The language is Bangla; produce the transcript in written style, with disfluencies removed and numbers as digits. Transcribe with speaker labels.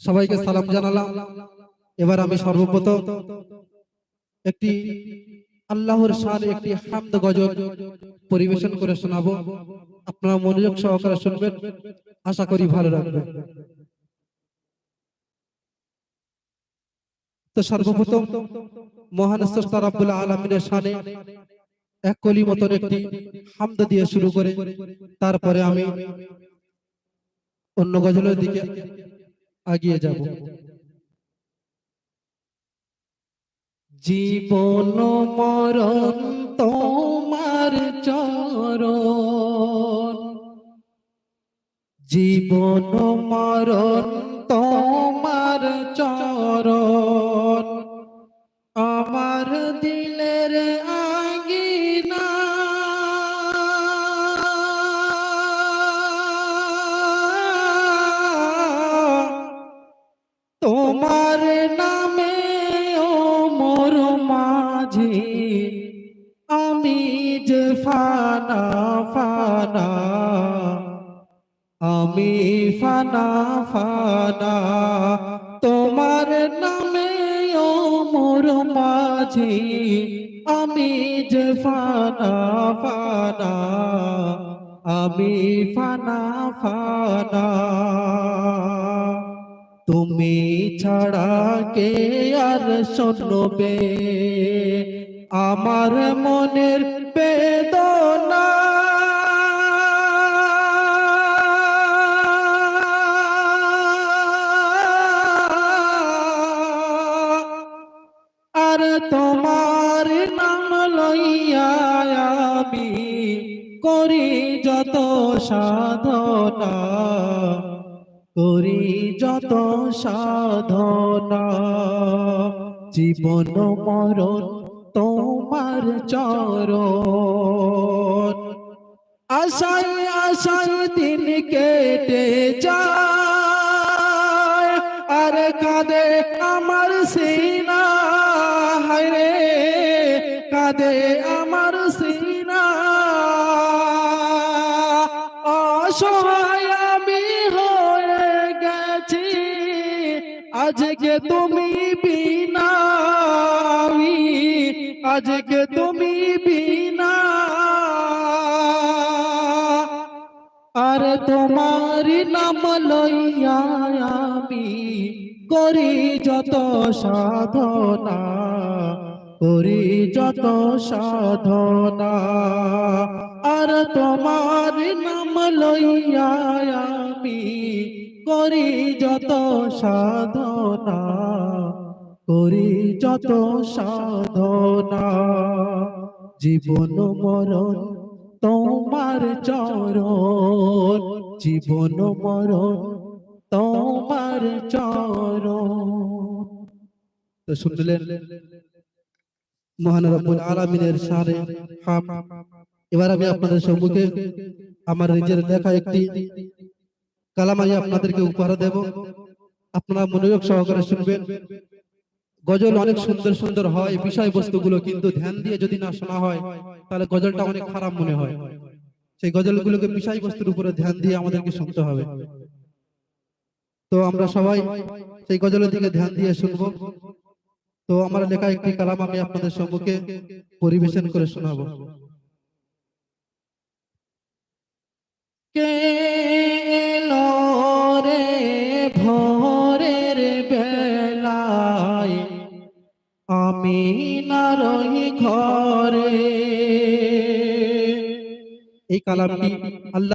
Speaker 1: সবাইকে সালাম জানালাম। এবার আমি সর্বপ্রথম একটি আল্লাহর শানে একটি হামদ গজল পরিবেশন করে শোনাবো। আপনারা মনোযোগ সহকারে শুনবেন, আশা করি ভালো লাগবে। তো সর্বপ্রথম মহান স্রষ্টা রব্বুল আলামিনের শানে এক কলি মতন একটি হামদ দিয়ে শুরু করে তারপরে আমি অন্য গজলের দিকে এগিয়ে যাব। জীবন মরণ তোমার চরণ, জীবন মরণ তোমার চরণ, আমার দিলের আঙ্গিনা তোমার নামে ও মোর মাঝি, আমি যে ফানা ফানা, আমি ফানা ফানা, তোমার নামে ও মোর মাঝি, আমি যে ফানা ফানা, আমি ফানা ফানা। তুমি ছাড়া কে আর শুনবে আমার মনের বেদনা, আর তোমার নাম লইয়া আমি করি যত সাধনা, করি যত সাধনা। জীবন মরণ তোমার চরণ, আশায় আশায় দিন কেটে যায়, আর কাঁদে আমার সিনা, হায়রে কাঁদে আমার সিনা। অসহায় আমি হয়ে গেছি, আজকে তুমি বিনা, আজকে তুমি বিনা, আর তোমার নাম লইয়া আমি করি যত সাধনা, করি যত সাধনা, আর তোমার নাম লইয়া আমি করি যত সাধনা, করি যত সাধনা। জীবন মরণ তোমার চরণ, জীবন মরণ তোমার চরণ। তো শুনলেন মহান রব্বুল আলামিনের শানে হাম। এবার আমি আপনাদের সম্মুখে আমার নিজের লেখা একটি কালাম আমি আপনাদেরকে উপহার দেব। আপনারা মনোযোগ সহকারে শুনবেন। গজল অনেক সুন্দর সুন্দর হয় বিষয়বস্তুগুলো, কিন্তু ধ্যান দিয়ে যদি না শোনা হয় তাহলে গজলটা অনেক খারাপ মনে হয়। সেই গজলগুলোকে বিষয়বস্তুর উপরে ধ্যান দিয়ে আমাদেরকে শুনতে হবে। তো আমরা সবাই সেই গজলের দিকে ধ্যান দিয়ে শুনবো। তো আমার লেখা একটি কালাম আমি আপনাদের সম্মুখে পরিবেশন করে শোনাবো। কে এলো রে ভোরের বেলায়, আমি না রহি ঘরে। এই কালামটি আল্লাহ